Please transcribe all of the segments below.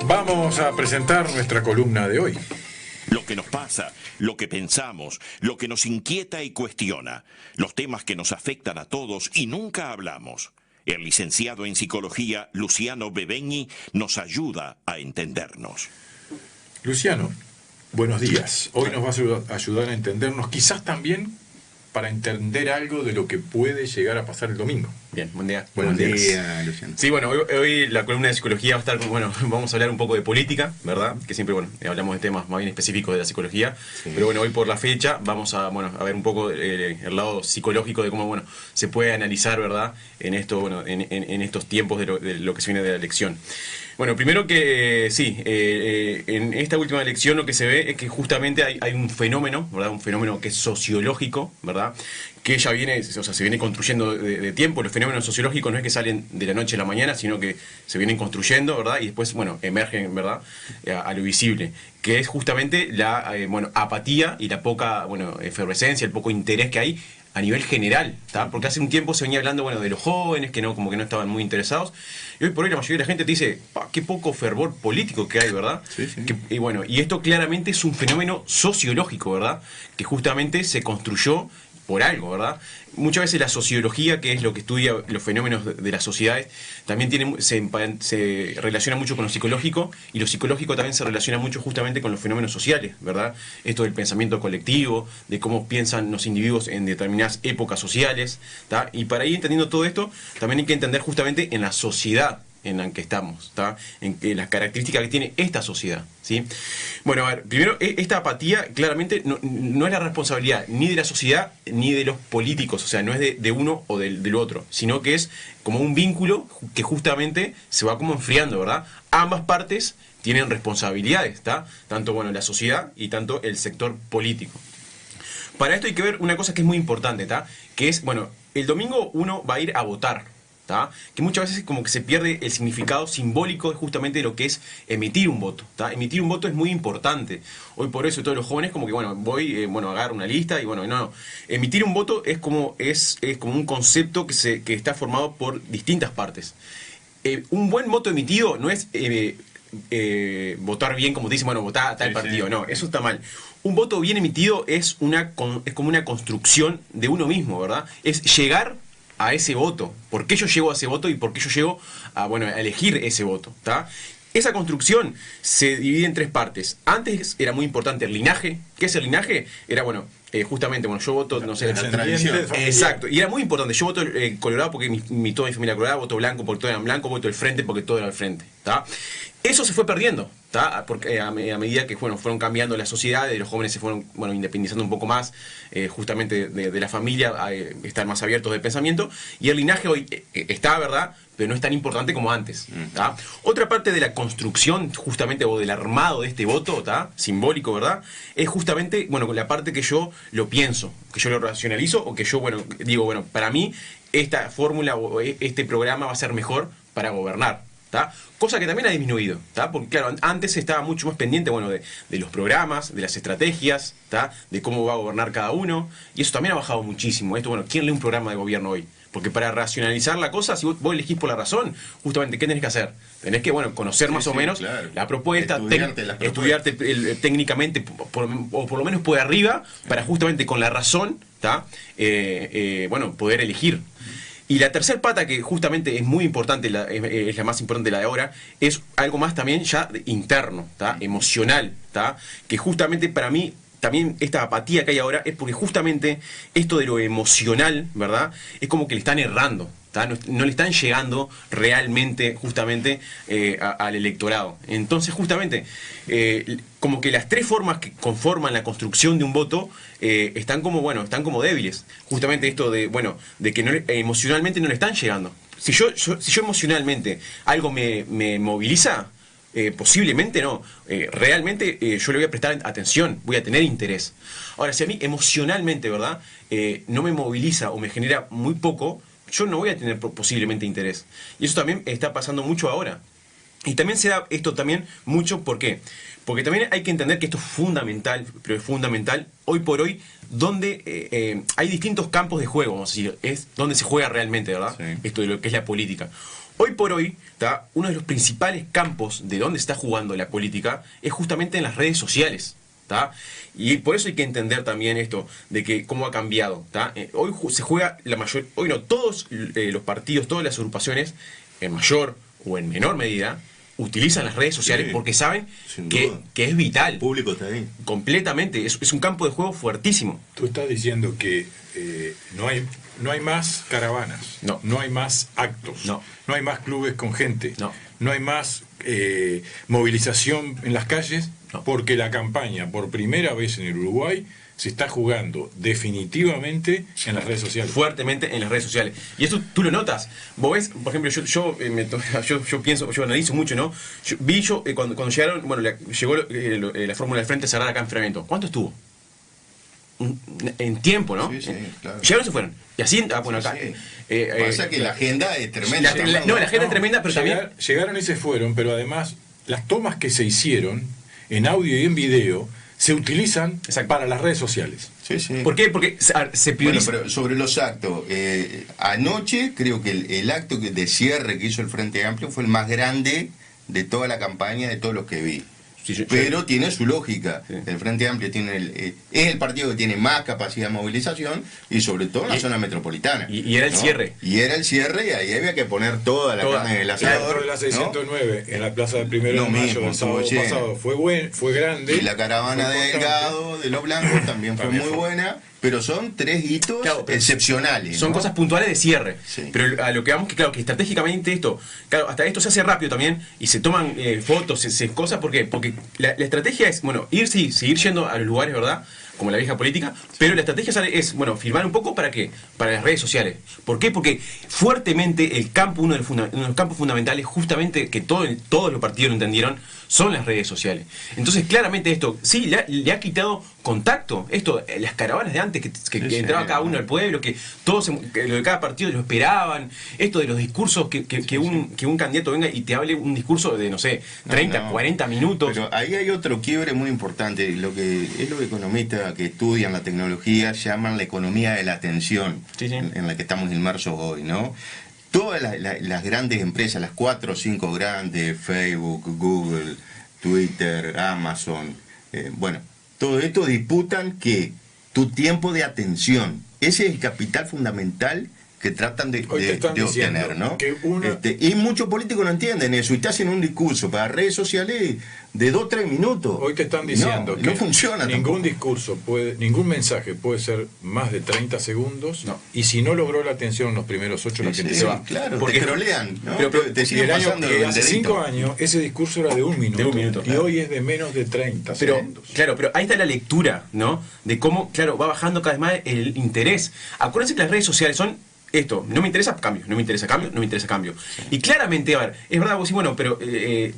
Vamos a presentar nuestra columna de hoy. Lo que nos pasa, lo que pensamos, lo que nos inquieta y cuestiona, los temas que nos afectan a todos y nunca hablamos. El licenciado en psicología Luciano Bebeñi nos ayuda a entendernos. Luciano, buenos días. Hoy nos vas a ayudar a entendernos, quizás también para entender algo de lo que puede llegar a pasar el domingo. Bien, buen día. Buenos días, Luciano. Sí, bueno, hoy la columna de psicología va a estar, bueno, vamos a hablar un poco de política, ¿verdad? Que siempre, bueno, hablamos de temas más bien específicos de la psicología. Sí. Pero bueno, hoy por la fecha vamos a, bueno, a ver un poco el lado psicológico de cómo, bueno, se puede analizar, ¿verdad? En esto, bueno, en estos tiempos de lo que se viene de la elección. Bueno, primero que sí, en esta última elección lo que se ve es que justamente hay un fenómeno, ¿verdad? Un fenómeno que es sociológico, ¿verdad? Que ya viene, o sea, se viene construyendo de tiempo. Los fenómenos sociológicos no es que salen de la noche a la mañana, sino que se vienen construyendo, ¿verdad? Y después, bueno, emergen, ¿verdad? A lo visible, que es justamente la, bueno, apatía y la poca, bueno, efervescencia, el poco interés que hay a nivel general, ¿tá? Porque hace un tiempo se venía hablando, bueno, de los jóvenes que no, como que no estaban muy interesados, y hoy por hoy la mayoría de la gente te dice, qué poco fervor político que hay, ¿verdad? Sí, sí. Y bueno, y esto claramente es un fenómeno sociológico, ¿verdad? Que justamente se construyó por algo, ¿verdad? Muchas veces la sociología, que es lo que estudia los fenómenos de las sociedades, también se relaciona mucho con lo psicológico, y lo psicológico también se relaciona mucho justamente con los fenómenos sociales, ¿verdad? Esto del pensamiento colectivo, de cómo piensan los individuos en determinadas épocas sociales, ¿tá? Y para ir entendiendo todo esto, también hay que entender justamente en la sociedad en la que estamos, ¿tá? En las características que tiene esta sociedad, ¿sí? Bueno, a ver, primero, esta apatía claramente no es la responsabilidad ni de la sociedad ni de los políticos, o sea, no es de uno o del otro, sino que es como un vínculo que justamente se va como enfriando, ¿verdad? Ambas partes tienen responsabilidades, ¿tá? Tanto, bueno, la sociedad y tanto el sector político. Para esto hay que ver una cosa que es muy importante, ¿tá? Que es, bueno, el domingo uno va a ir a votar, ¿tá? Que muchas veces como que se pierde el significado simbólico justamente de lo que es emitir un voto, ¿tá? Emitir un voto es muy importante. Hoy por eso todos los jóvenes como que, bueno, voy, bueno, agarro una lista y bueno, no. Emitir un voto es como un concepto que está formado por distintas partes. Un buen voto emitido no es votar bien, como te dicen, bueno, votar a tal partido. No, eso está mal. Un voto bien emitido es como una construcción de uno mismo, ¿verdad? Es llegar a ese voto. ¿Por qué yo llego a ese voto y por qué yo llego a, bueno, a elegir ese voto? ¿Tá? Esa construcción se divide en tres partes. Antes era muy importante el linaje. ¿Qué es el linaje? Era, bueno, justamente, bueno, yo voto, no sé, la tradición. Exacto, y era muy importante. Yo voto Colorado porque toda mi familia era colorada, voto blanco porque todos eran blancos, voto el frente porque todo era el frente, ¿tá? Eso se fue perdiendo, ¿tá? Porque a medida que, bueno, fueron cambiando las sociedades, los jóvenes se fueron, bueno, independizando un poco más, justamente de la familia, a estar más abiertos de pensamiento, y el linaje hoy está, ¿verdad?, pero no es tan importante como antes, ¿tá? Otra parte de la construcción, justamente, o del armado de este voto, ¿tá?, simbólico, ¿verdad?, es justamente, bueno, la parte que yo lo pienso, que yo lo racionalizo, o que yo, bueno, digo, bueno, para mí esta fórmula o este programa va a ser mejor para gobernar, ¿tá? Cosa que también ha disminuido, ¿tá? Porque claro, antes se estaba mucho más pendiente, bueno, de los programas, de las estrategias, ¿tá?, de cómo va a gobernar cada uno, y eso también ha bajado muchísimo. Esto, bueno, ¿quién lee un programa de gobierno hoy? Porque para racionalizar la cosa, si vos elegís por la razón, justamente, ¿qué tenés que hacer? Tenés que, bueno, conocer más o menos, claro, la propuesta, estudiarte técnicamente, o por lo menos por arriba, para justamente con la razón, ¿tá?, bueno, poder elegir. Y la tercera pata, que justamente es muy importante, es la más importante, la de ahora, es algo más también ya interno, ¿tá?, emocional, ¿tá?, que justamente para mí también esta apatía que hay ahora es porque justamente esto de lo emocional, ¿verdad?, es como que le están errando, ¿tá? No le están llegando realmente justamente al electorado. Entonces justamente como que las tres formas que conforman la construcción de un voto están como débiles. Justamente esto de, bueno, de que emocionalmente no le están llegando. Si yo emocionalmente algo me moviliza, posiblemente no. Realmente yo le voy a prestar atención, voy a tener interés. Ahora, si a mí emocionalmente, ¿verdad?, no me moviliza o me genera muy poco, yo no voy a tener posiblemente interés. Y eso también está pasando mucho ahora. Y también se da esto también mucho, ¿por qué? Porque también hay que entender que esto es fundamental, pero es fundamental hoy por hoy, donde hay distintos campos de juego, vamos a decir, es donde se juega realmente, ¿verdad? Sí. Esto de lo que es la política. hoy por hoy, ¿tá? Uno de los principales campos de donde está jugando la política es justamente en las redes sociales. ¿Tá? Y por eso hay que entender también esto de que cómo ha cambiado. ¿Tá? Hoy se juega hoy no, todos los partidos, todas las agrupaciones, en mayor o en menor medida, utilizan las redes sociales porque saben que es vital. El público está ahí. Completamente, es un campo de juego fuertísimo. Tú estás diciendo que no hay más caravanas, no hay más actos, no hay más clubes con gente, no hay más movilización en las calles, porque la campaña, por primera vez en el Uruguay, se está jugando definitivamente en las redes sociales. Fuertemente en las redes sociales. Y eso tú lo notas. Vos ves, por ejemplo, yo pienso, yo analizo mucho, ¿no? Cuando llegaron, bueno, llegó la fórmula del Frente Cerrada acá en Ferramento. ¿Cuánto estuvo? En tiempo, ¿no? Sí, claro. Llegaron y se fueron. Y así, bueno, acá. Pasa que la agenda es tremenda. La agenda es tremenda, pero también. Llegaron y se fueron, pero además, las tomas que se hicieron en audio y en video se utilizan para las redes sociales. Sí. ¿Por qué? Porque se prioriza. Bueno, pero sobre los actos, anoche creo que el acto de cierre que hizo el Frente Amplio fue el más grande de toda la campaña, de todos los que vi. Pero tiene su lógica. Sí. El Frente Amplio es el partido que tiene más capacidad de movilización y sobre todo en la zona metropolitana. Y era el cierre. Y era el cierre y ahí había que poner toda la carne en el asador. De la 609 en la plaza del 1 de mayo del sábado pasado fue grande. Y la caravana de Delgado, de los blancos, también fue muy buena. Pero son 3 hitos excepcionales. Son cosas puntuales de cierre. Sí. Pero a lo que vamos, que estratégicamente hasta esto se hace rápido también y se toman fotos, cosas. ¿Por qué? Porque la estrategia es, bueno, seguir yendo a los lugares, ¿verdad? Como la vieja política, pero la estrategia es, bueno, filmar un poco ¿para qué? Para las redes sociales. ¿Por qué? Porque fuertemente el campo, uno de los campos fundamentales, justamente que todos los partidos lo entendieron, son las redes sociales. Entonces, claramente esto, sí, le ha quitado contacto. Las caravanas de antes, que entraba cada uno al pueblo, que todos, lo de cada partido lo esperaban, esto de los discursos, que un candidato venga y te hable un discurso de, no sé, 30, 40 minutos. Pero ahí hay otro quiebre muy importante, lo que economistas que estudian la tecnología llaman la economía de la atención, en la que estamos inmersos hoy, ¿no? Todas las grandes empresas, las 4 o 5 grandes, Facebook, Google, Twitter, Amazon, bueno, todo esto disputan que tu tiempo de atención, ese es el capital fundamental que tratan de obtener, ¿no? Y muchos políticos no entienden eso y te hacen un discurso para redes sociales de 2 o 3 minutos. Hoy te están diciendo que no funciona ningún discurso ningún mensaje puede ser más de 30 segundos y si no logró la atención en los primeros 8 la gente se va. Claro, porque te trolean, ¿no? Pero te siguen pasando hace 5 años ese discurso era de 1 minuto, y hoy es de menos de 30 segundos. Claro, pero ahí está la lectura, ¿no? De cómo, claro, va bajando cada vez más el interés. Acuérdense que las redes sociales son esto, no me interesa cambio, no me interesa cambio, no me interesa cambio. Sí. Y claramente, a ver, es verdad, vos decís, bueno, pero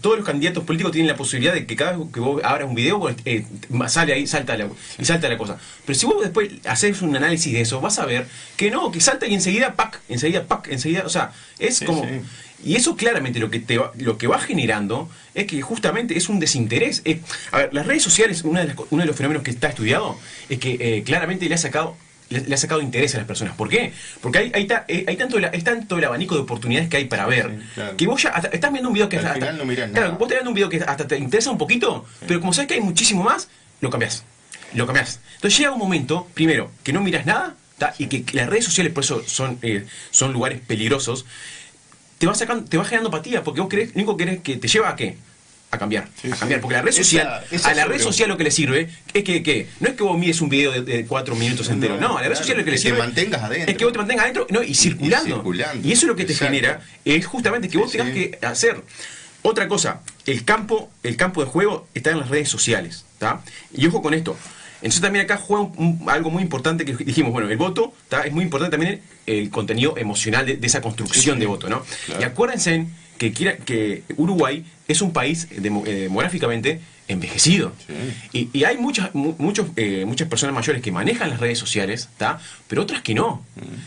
todos los candidatos políticos tienen la posibilidad de que cada vez que vos abras un video, sale ahí, salta la cosa. Pero si vos después haces un análisis de eso, vas a ver que no, que salta y enseguida, o sea, es como... Sí. Y eso claramente lo que va generando es que justamente es un desinterés. A ver, las redes sociales, uno de los fenómenos que está estudiado es que claramente le ha sacado interés a las personas. ¿Por qué? Porque hay tanto el abanico de oportunidades que hay para ver, claro, que vos ya estás viendo un video que al final no mirás claro, nada. Vos estás viendo un video que hasta te interesa un poquito, pero como sabes que hay muchísimo más, lo cambiás. Entonces llega un momento, primero, que no miras nada, y que las redes sociales por eso son lugares peligrosos. Te va generando apatía, porque vos lo único que querés que te lleva a ¿qué? A cambiar, porque la red social, a la red social lo que le sirve es que no es que vos mires un video de 4 minutos entero, no, a la red social lo que le sirve es que vos te mantengas adentro, y circulando. Y eso es lo que te genera, es justamente que vos tengas que hacer. Otra cosa, el campo de juego está en las redes sociales, ¿tá? Y ojo con esto. Entonces también acá juega algo muy importante que dijimos, bueno, el voto, ¿tá? Es muy importante también el contenido emocional de esa construcción de voto, ¿no? Claro. Y acuérdense que Uruguay es un país demográficamente envejecido. Sí. Y hay muchas personas mayores que manejan las redes sociales, ¿tá? Pero otras que no.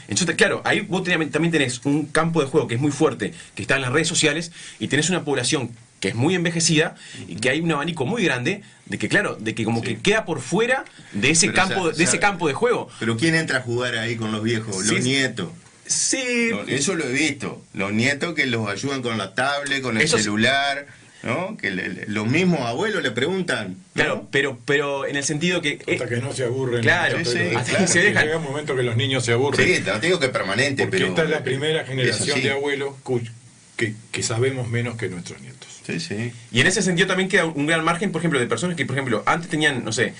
Entonces, claro, ahí vos también tenés un campo de juego que es muy fuerte, que está en las redes sociales, y tenés una población que es muy envejecida y que hay un abanico muy grande de que, claro, de que como que queda por fuera de ese campo de juego. Pero ¿quién entra a jugar ahí con los viejos? Los nietos. Sí. No, eso lo he visto. Los nietos que los ayudan con la tablet, con el celular, ¿no? Que los mismos abuelos le preguntan, ¿no? Claro, pero en el sentido que... hasta que no se aburren. Claro, hasta que se dejan. Llega un momento que los niños se aburren. Sí, te digo que es permanente, porque pero... esta es la primera generación de abuelos que sabemos menos que nuestros nietos. Sí, sí. Y en ese sentido también queda un gran margen, por ejemplo, de personas que, por ejemplo, antes tenían, no sé,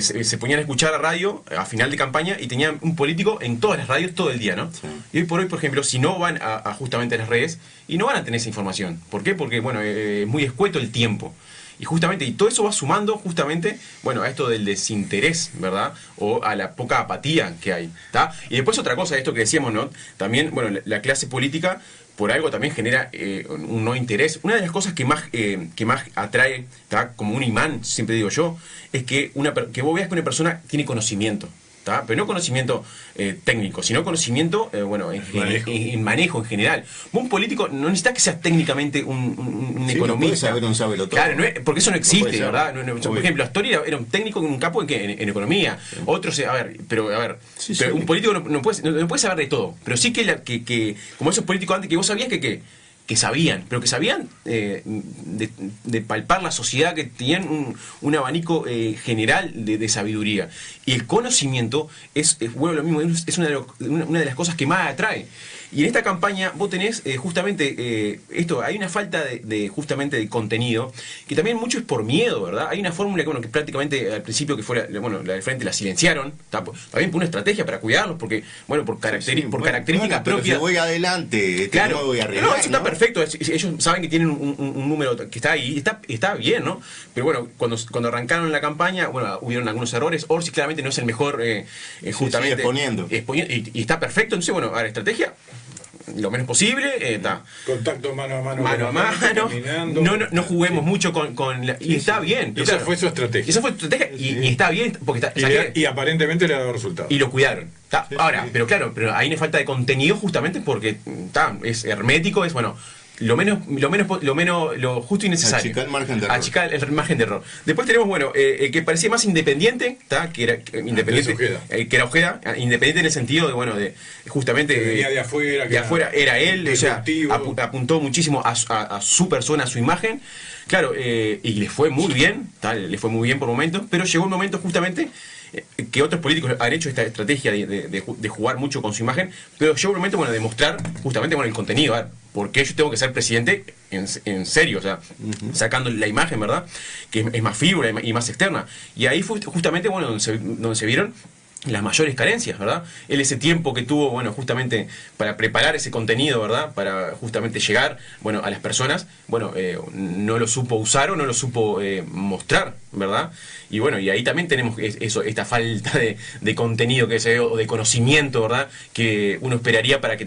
se ponían a escuchar la radio a final de campaña y tenían un político en todas las radios todo el día, ¿no? Sí. Y hoy por hoy, por ejemplo, si no van a justamente las redes, y no van a tener esa información. ¿Por qué? Porque, bueno, es muy escueto el tiempo. Y justamente, y todo eso va sumando justamente, bueno, a esto del desinterés, ¿verdad? O a la poca apatía que hay, ¿está? Y después otra cosa, esto que decíamos, ¿no? También, bueno, la clase política por algo también genera un no interés. Una de las cosas que más atrae, ¿tá? Como un imán, siempre digo yo, es que vos veas que una persona tiene conocimiento, ¿tá? Pero no conocimiento técnico, sino conocimiento en manejo en general. Vos, un político, no necesitas que seas técnicamente un economista. No puedes saber un sábelo todo. Claro, porque eso no existe, ¿verdad? Por ejemplo, Astori era un técnico en un campo en economía. Otros, pero un político no puede saber de todo. Pero sí que como esos políticos antes, que vos sabías que sabían, pero que sabían de palpar la sociedad, que tenían un abanico general de sabiduría. Y el conocimiento es lo mismo, es una de las cosas que más atrae. Y en esta campaña vos tenés justamente esto, hay una falta justamente de contenido, que también mucho es por miedo, ¿verdad? Hay una fórmula que prácticamente al principio que fue la del frente la silenciaron, también por una estrategia para cuidarlos, porque, bueno, por características propias. Si voy adelante, claro, no me voy a arreglar, no, eso está perfecto, ellos saben que tienen un número que está ahí, está bien, ¿no? Pero bueno, cuando arrancaron la campaña, bueno, hubieron algunos errores. Orsi claramente no es el mejor, justamente. Exponiendo. Y está perfecto, entonces, bueno, a la estrategia lo menos posible, contacto mano a mano, no juguemos mucho y está bien. Esa fue su estrategia. Esa fue su estrategia y está bien, porque y aparentemente le ha dado resultados. Y lo cuidaron. Ahora, pero claro, hay una falta de contenido justamente porque es hermético, es bueno. Lo justo y necesario. Achicar el margen de error. Después tenemos, bueno, que parecía más independiente, que era independiente, que era Ojeda, independiente en el sentido de, bueno, de justamente que venía de afuera, era él, o sea, apuntó muchísimo a su persona, a su imagen. Claro, y le fue muy bien, le fue muy bien por momentos, pero llegó un momento justamente que otros políticos han hecho esta estrategia de jugar mucho con su imagen, pero llegó un momento, bueno, de mostrar justamente, bueno, el contenido, a ver, porque yo tengo que ser presidente en serio, o sea, sacando la imagen, ¿verdad? Que es más figura y más externa. Y ahí fue justamente, bueno, donde se vieron las mayores carencias, ¿verdad? Él ese tiempo que tuvo, bueno, justamente para preparar ese contenido, ¿verdad? Para justamente llegar, bueno, a las personas, bueno, no lo supo usar o no lo supo mostrar, ¿verdad? Y bueno, y ahí también tenemos esta falta de contenido que se ve, o de conocimiento, ¿verdad? Que uno esperaría para que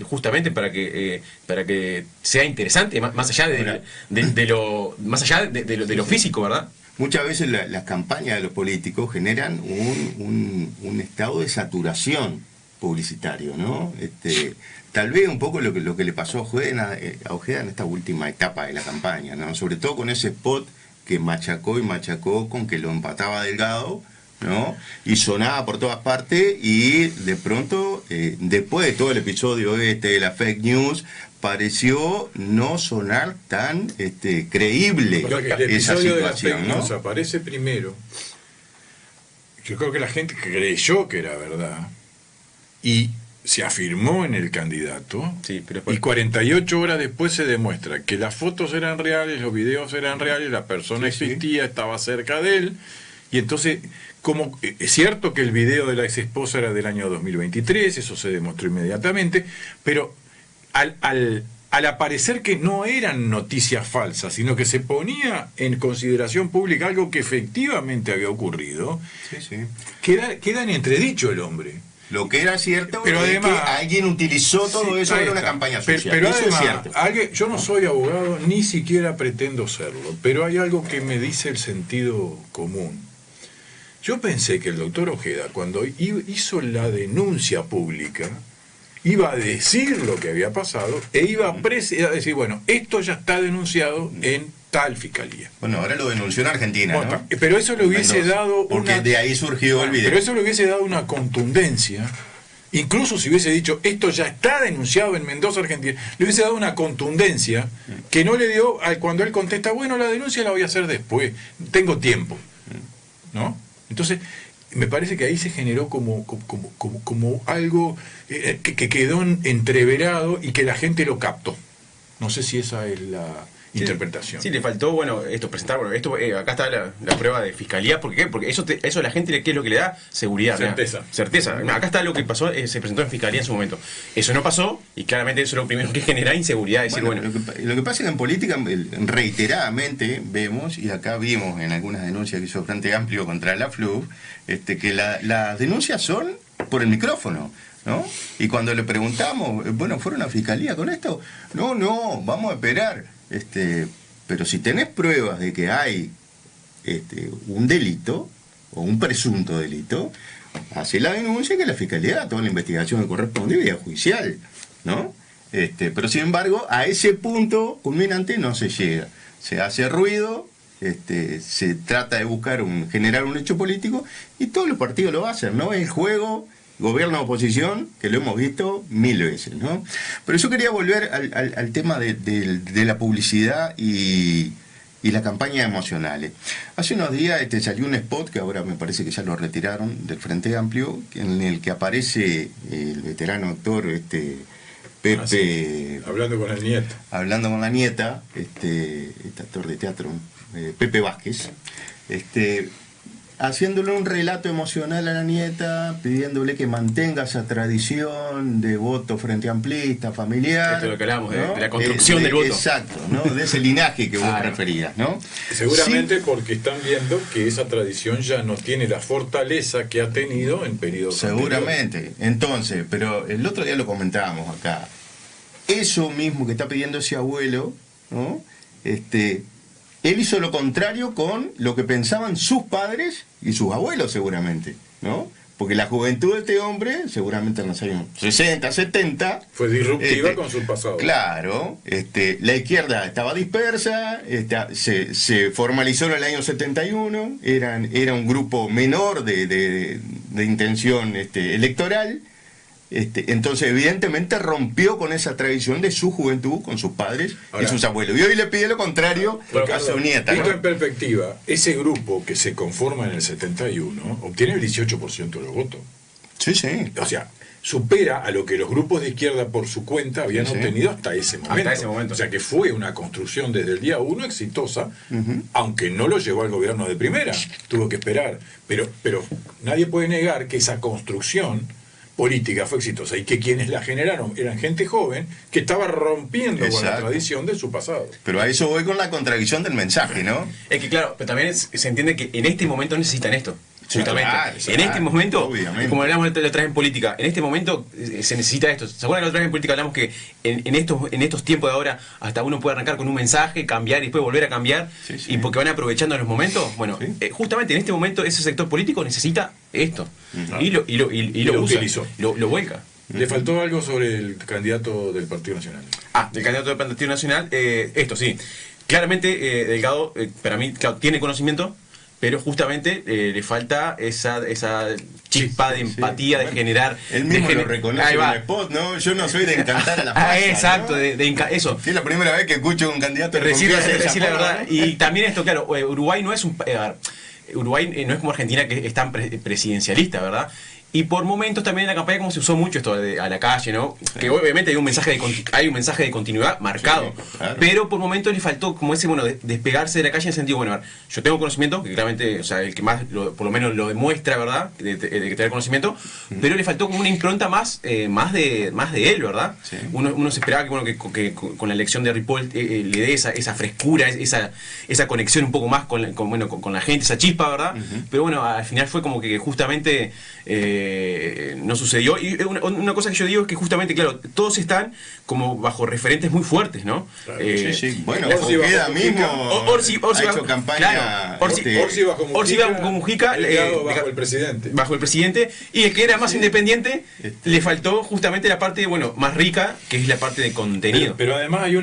sea interesante, más allá de lo físico, ¿verdad? Muchas veces las campañas de los políticos generan un estado de saturación publicitario, ¿no? Tal vez un poco lo que le pasó a Ojeda en esta última etapa de la campaña, ¿no? Sobre todo con ese spot que machacó con que lo empataba Delgado, ¿no? Y sonaba por todas partes, y de pronto, después de todo el episodio de la fake news, pareció no sonar tan creíble esa situación, ¿no? Aparece primero. Yo creo que la gente creyó que era verdad y se afirmó en el candidato, y 48 horas después se demuestra que las fotos eran reales, los videos eran reales, la persona existía, estaba cerca de él, y entonces, como es cierto que el video de la ex esposa era del año 2023, eso se demostró inmediatamente, pero al aparecer que no eran noticias falsas, sino que se ponía en consideración pública algo que efectivamente había ocurrido, queda en entredicho el hombre. Lo que era cierto, pero además, que alguien utilizó todo eso en una campaña social. Pero eso además, es cierto. Yo no soy abogado, ni siquiera pretendo serlo, pero hay algo que me dice el sentido común. Yo pensé que el doctor Ojeda, cuando hizo la denuncia pública, iba a decir lo que había pasado e iba a decir, bueno, esto ya está denunciado en tal fiscalía. Bueno, ahora lo denunció en Argentina, ¿no? Pero eso le hubiese dado porque de ahí surgió el video. Pero eso le hubiese dado una contundencia Incluso si hubiese dicho, esto ya está denunciado en Mendoza, Argentina, le hubiese dado una contundencia que no le dio cuando él contesta, bueno, la denuncia la voy a hacer después, tengo tiempo, ¿no? Entonces, me parece que ahí se generó como algo que quedó entreverado y que la gente lo captó. No sé si esa es la interpretación. Sí, le faltó, presentar, acá está la prueba de fiscalía, ¿por qué? Porque eso a la gente, ¿qué es lo que le da? Seguridad. Certeza. Acá está lo que pasó, se presentó en fiscalía en su momento. Eso no pasó, y claramente eso es lo primero que genera inseguridad. Lo que pasa es que en política reiteradamente vemos, y acá vimos en algunas denuncias que hizo Frente Amplio contra la FLUB, que las denuncias son por el micrófono, ¿no? Y cuando le preguntamos, ¿fueron a fiscalía con esto? No, vamos a esperar. Pero si tenés pruebas de que hay un delito o un presunto delito, hace la denuncia, que la fiscalía haga toda la investigación que corresponde vía judicial, ¿no? Pero sin embargo, a ese punto culminante no se llega. Se hace ruido, se trata de generar un hecho político, y todos los partidos lo hacen, ¿no? El juego gobierno oposición, que lo hemos visto 1000 veces, ¿no? Pero yo quería volver al tema de la publicidad y la campaña emocionales. Hace unos días salió un spot, que ahora me parece que ya lo retiraron, del Frente Amplio, en el que aparece el veterano actor Pepe... sí. Hablando con el nieto. Hablando con la nieta, este actor de teatro, Pepe Vázquez, haciéndole un relato emocional a la nieta, pidiéndole que mantenga esa tradición de voto frente amplista, familiar. Esto es lo que hablamos, ¿no? De la construcción del voto. Exacto, ¿no? De ese linaje que vos referías, ¿no? Seguramente porque están viendo que esa tradición ya no tiene la fortaleza que ha tenido en periodos seguramente anteriores. Entonces, pero el otro día lo comentábamos acá. Eso mismo que está pidiendo ese abuelo, ¿no? Él hizo lo contrario con lo que pensaban sus padres y sus abuelos seguramente, ¿no? Porque la juventud de este hombre, seguramente en los años 60, 70... fue disruptiva con su pasado. Claro, la izquierda estaba dispersa, se formalizó en el año 71, era un grupo menor de intención electoral. Entonces evidentemente rompió con esa tradición de su juventud, con sus padres y sus abuelos, y hoy le pide lo contrario a su nieta, ¿no? En perspectiva, ese grupo que se conforma en el 71 obtiene el 18% de los votos. Sí. O sea, supera a lo que los grupos de izquierda por su cuenta habían obtenido hasta ese momento. O sea que fue una construcción desde el día 1 exitosa, aunque no lo llevó al gobierno de primera, tuvo que esperar, pero nadie puede negar que esa construcción política fue exitosa, y que quienes la generaron eran gente joven que estaba rompiendo con la tradición de su pasado. Pero a eso voy con la contradicción del mensaje, ¿no? Es que claro, pero también se entiende que en este momento necesitan esto. Absolutamente. Claro, en este momento, obviamente. Como hablamos la otra vez en política, en este momento se necesita esto. ¿Se acuerdan que la otra vez en política hablamos que en estos tiempos de ahora hasta uno puede arrancar con un mensaje, cambiar y después volver a cambiar? Y porque van aprovechando los momentos. Bueno, justamente en este momento ese sector político necesita esto. Y lo usa, utilizó. Lo vuelca. Le faltó algo sobre el candidato del Partido Nacional. Del candidato del Partido Nacional, esto sí. Claramente, Delgado, para mí, claro, tiene conocimiento, pero justamente le falta esa chispa de empatía, de generar... Él mismo lo reconoce en el spot, ¿no? Yo no soy de encantar a la masa, exacto, ¿no? Eso. Sí, es la primera vez que escucho a un candidato decir la verdad. ¿No? Y también esto, claro, Uruguay no es Uruguay no es como Argentina, que es tan presidencialista, ¿verdad? Y por momentos también en la campaña como se usó mucho esto a la calle, ¿no? Sí. Que obviamente hay un mensaje de continuidad marcado, sí, claro. Pero por momentos le faltó como ese, despegarse de la calle en el sentido, yo tengo conocimiento, que claramente, o sea, el que más, por lo menos lo demuestra, ¿verdad? De tener conocimiento, pero le faltó como una impronta más de él, ¿verdad? Sí. Uno se esperaba que con la elección de Ripoll le dé esa frescura, esa conexión un poco más con la gente, esa chispa, ¿verdad? Pero al final fue como que justamente... no sucedió. Y una cosa que yo digo es que justamente, claro, todos están como bajo referentes muy fuertes, ¿no? Claro, sí. Bueno, Ojeda mismo ha hecho campaña. Claro, Orsi bajo Mujica, bajo el presidente. Bajo el presidente, y el que era más independiente, le faltó justamente la parte, más rica, que es la parte de contenido. Pero además hay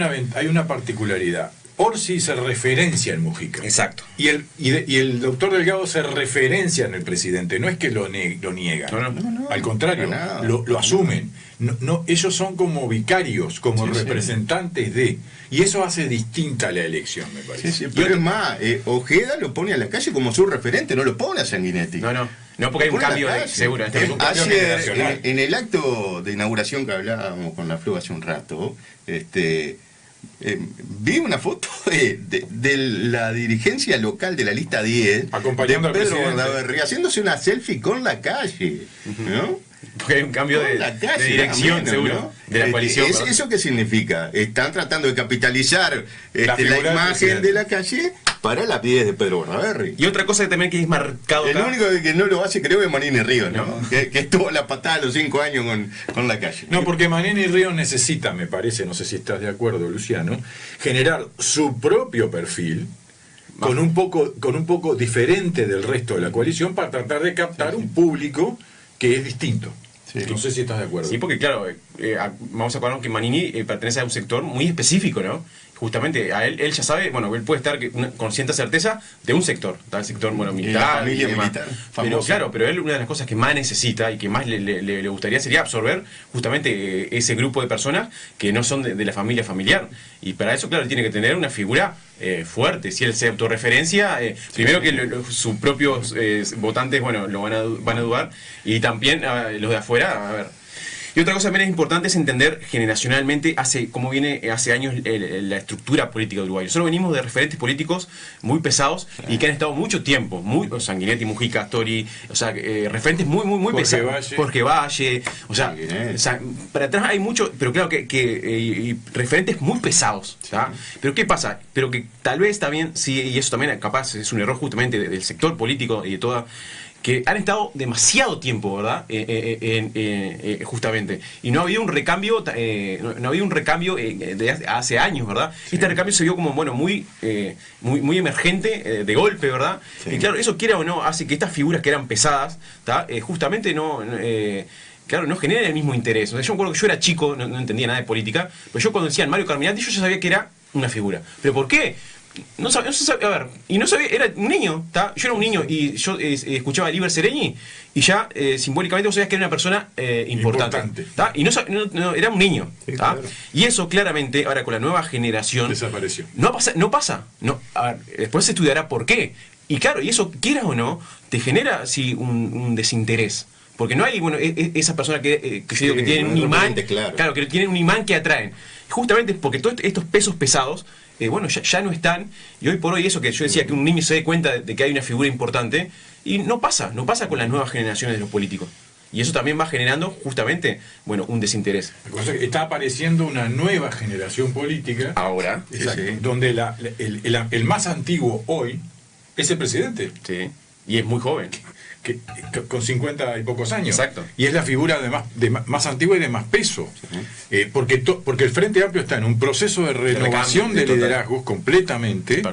una particularidad. Orsi se referencia en Mujica. Exacto. Y el doctor Delgado se referencia en el presidente. No es que lo niega. No, al contrario, lo asumen. No, ellos son como vicarios, como representantes de. Y eso hace distinta la elección, me parece. Sí, pero es más, Ojeda lo pone a la calle como su referente, no lo pone a Sanguinetti. No, porque hay un cambio seguro. Ayer, en el acto de inauguración que hablábamos con la Flu hace un rato, vi una foto de la dirigencia local de la lista 10 acompañando de Pedro Bordaberry haciéndose una selfie con la calle, ¿no? Porque hay un cambio de dirección, seguro, ¿no? De la coalición. ¿Eso qué significa? Están tratando de capitalizar la imagen de la calle para la pies de Pedro Bordaberry. Y otra cosa que también que es marcado el acá, único que no lo hace creo es Manini Ríos, ¿no? Que estuvo la patada a los 5 años con la calle. No, porque Manini Ríos necesita, me parece, no sé si estás de acuerdo, Luciano, generar su propio perfil con un poco diferente del resto de la coalición para tratar de captar un público que es distinto. Sí. No sé si estás de acuerdo. Sí, porque claro, vamos a acordarnos que Manini pertenece a un sector muy específico, ¿no? Justamente, a él ya sabe, bueno, él puede estar con cierta certeza de un sector, tal sector, bueno, militar y demás. Pero claro, pero él una de las cosas que más necesita y que más le gustaría sería absorber justamente ese grupo de personas que no son de la familia familiar. Y para eso, claro, él tiene que tener una figura fuerte. Si él se autorreferencia, primero que sus propios votantes, bueno, lo van a dudar, y también los de afuera, a ver. Y otra cosa también es importante es entender generacionalmente cómo viene hace años la estructura política de Uruguay. Nosotros venimos de referentes políticos muy pesados y que han estado mucho tiempo, Sanguinetti, Mujica, Astori, o sea, referentes muy pesados. Jorge Valle, o sea, para atrás hay mucho, pero claro que referentes muy pesados, ¿tá? Pero ¿qué pasa? Pero que tal vez también, sí, y eso también capaz es un error justamente del sector político y de toda, que han estado demasiado tiempo, ¿verdad? Justamente. Y no ha habido un recambio, de hace años, ¿verdad? Sí. Este recambio se vio como, bueno, muy emergente, de golpe, ¿verdad? Sí. Y claro, eso quiera o no, hace que estas figuras que eran pesadas, justamente claro, no generen el mismo interés. O sea, yo me acuerdo que yo era chico, no entendía nada de política, pero yo cuando decían Mario Carminati, yo ya sabía que era una figura. ¿Pero por qué? No sabía, a ver, y no sabía, era un niño, ¿tá? Yo era un niño y yo escuchaba a Liber Seregni y ya simbólicamente vos sabías que era una persona importante. ¿Tá? Y no, era un niño, ¿tá? Sí, claro. Y eso claramente, ahora con la nueva generación, desapareció. No pasa. A ver, después se estudiará por qué. Y claro, y eso, quieras o no, te genera un desinterés. Porque no hay, bueno, esa persona que yo digo que tienen un imán, claro, que tienen un imán que atraen. Justamente porque todos estos pesos pesados, bueno, ya no están, y hoy por hoy eso que yo decía, que un niño se dé cuenta de que hay una figura importante, y no pasa con las nuevas generaciones de los políticos. Y eso también va generando justamente, bueno, un desinterés. Está apareciendo una nueva generación política. Ahora. Exacto, sí. Donde el más antiguo hoy es el presidente. Sí. Y es muy joven. Con 50 y pocos años. Exacto. Y es la figura de más antigua y de más peso. Sí. Porque el Frente Amplio está en un proceso de renovación de liderazgos completamente.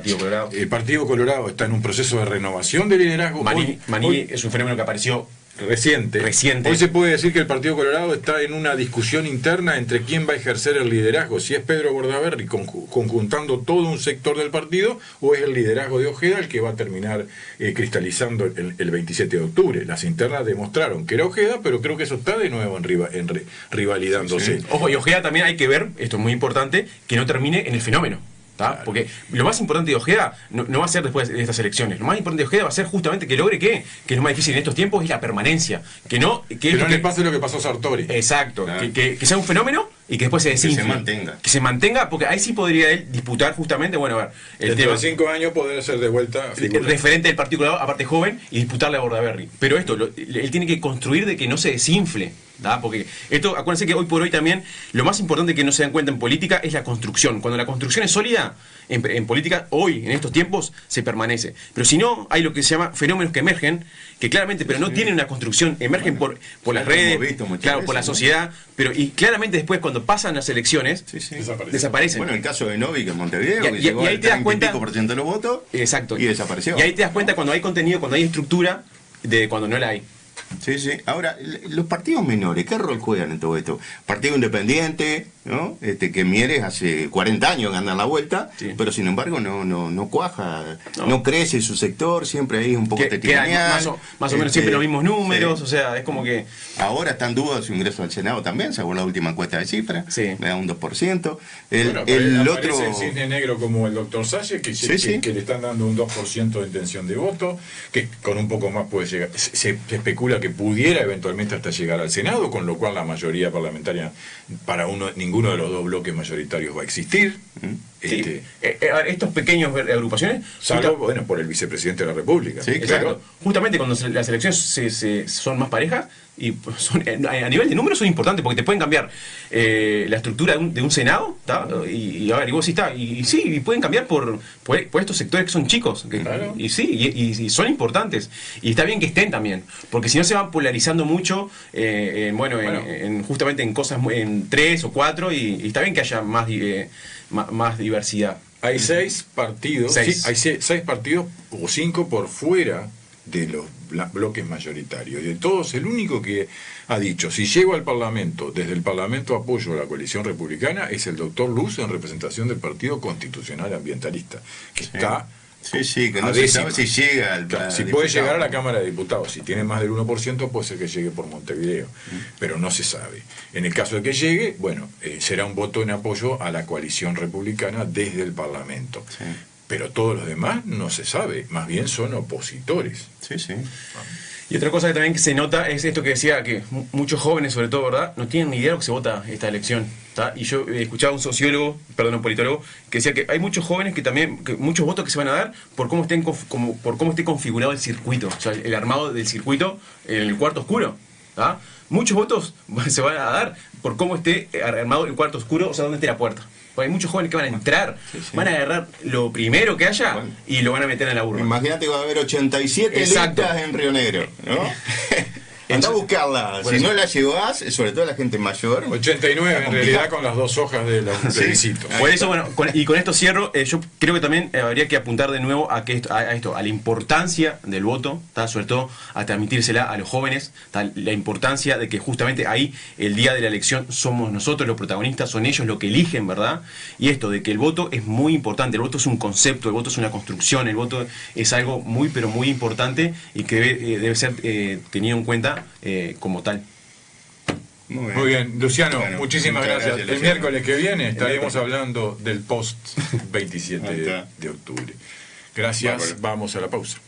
El Partido Colorado está en un proceso de renovación de liderazgos. Maní es un fenómeno que apareció reciente. Hoy se puede decir que el Partido Colorado está en una discusión interna entre quién va a ejercer el liderazgo, si es Pedro Bordaberry conjuntando todo un sector del partido, o es el liderazgo de Ojeda el que va a terminar cristalizando el 27 de octubre. Las internas demostraron que era Ojeda, pero creo que eso está de nuevo rivalizándose. Sí. Ojo, y Ojeda también hay que ver, esto es muy importante, que no termine en el fenómeno. Claro. Porque lo más importante de Ojeda no va a ser después de estas elecciones. Lo más importante de Ojeda va a ser justamente que logre que es lo más difícil en estos tiempos, es la permanencia. Que no le pase lo que pasó a Sartori. Exacto. Claro. Que sea un fenómeno y que después se desinfle. Que se mantenga, porque ahí sí podría él disputar justamente, bueno, a ver, dentro de 5 años poder ser de vuelta el referente del Partido Colorado, aparte joven, y disputarle a Bordaberry. Pero esto, él tiene que construir de que no se desinfle. ¿Da? Porque esto, acuérdense que hoy por hoy también lo más importante que no se dan cuenta en política es la construcción. Cuando la construcción es sólida, en política, hoy, en estos tiempos, se permanece. Pero si no, hay lo que se llama fenómenos que emergen, que claramente, pero no tienen una construcción, emergen por las redes, claro, por la sociedad, pero y claramente después cuando pasan las elecciones, desaparecen. Bueno, el caso de Novik en Montevideo, que llegó al ahí te das cuenta, 30% de los votos, exacto, y desapareció. Y ahí te das cuenta cuando hay contenido, cuando hay estructura, de cuando no la hay. Sí, sí. Ahora, los partidos menores, ¿qué rol juegan en todo esto? Partido independiente, ¿no? Que Mieres hace 40 años que anda en la vuelta, sí, pero sin embargo no cuaja, no crece su sector, siempre ahí un poco testimonial. Más o menos siempre los mismos números, sí, o sea, es como que... Ahora está en duda su ingreso al Senado también, según la última encuesta de cifras, sí, me da un 2%. El otro... el cisne negro como el doctor Salle, que le están dando un 2% de intención de voto, que con un poco más puede llegar. Se especula que pudiera eventualmente hasta llegar al Senado, con lo cual la mayoría parlamentaria para ninguno de los dos bloques mayoritarios va a existir. Sí. Estos pequeños agrupaciones, salvo por el vicepresidente de la República. Sí, claro. Justamente cuando las elecciones son más parejas, y a nivel de números son importantes porque te pueden cambiar la estructura de un Senado, y vos sí, y pueden cambiar por estos sectores que son chicos, claro, y sí, y son importantes, y está bien que estén también, porque si no se van polarizando mucho justamente en cosas, en 3 o 4, y está bien que haya más diversidad. Hay 6 partidos, hay 6 partidos o 5 por fuera de los bloques mayoritarios. Y de todos, el único que ha dicho, si llego al Parlamento, desde el Parlamento apoyo a la coalición republicana, es el doctor Luz en representación del Partido Constitucional Ambientalista, que está... Sí, que no se sabe si llega al si puede llegar a la Cámara de Diputados. Si tiene más del 1%, puede ser que llegue por Montevideo, pero no se sabe. En el caso de que llegue, será un voto en apoyo a la coalición republicana desde el Parlamento. Sí. Pero todos los demás no se sabe, más bien son opositores. Sí, sí. Y otra cosa que también se nota es esto que decía, que muchos jóvenes, sobre todo, ¿verdad?, no tienen ni idea de lo que se vota esta elección. Y yo escuchaba a un politólogo, que decía que hay muchos jóvenes muchos votos que se van a dar por cómo esté configurado el circuito, o sea, el armado del circuito en el cuarto oscuro. Muchos votos se van a dar por cómo esté armado el cuarto oscuro, o sea, dónde esté la puerta. Porque hay muchos jóvenes que van a entrar, van a agarrar lo primero que haya y lo van a meter en la urna. Imagínate que va a haber 87 listas en Río Negro, ¿no? Anda a buscarla, si no la llevas, sobre todo la gente mayor. 89 en realidad, con las 2 hojas del plebiscito. Por eso, con esto cierro, yo creo que también habría que apuntar de nuevo a la importancia del voto, sobre todo a transmitírsela a los jóvenes, la importancia de que justamente ahí, el día de la elección, somos nosotros los protagonistas, son ellos los que eligen, ¿verdad? Y esto de que el voto es muy importante, el voto es un concepto, el voto es una construcción, el voto es algo muy, pero muy importante y que debe ser tenido en cuenta como tal. Muy bien, Luciano, muchísimas gracias. El miércoles que viene estaremos hablando del post 27 de octubre. Gracias, vamos a la pausa.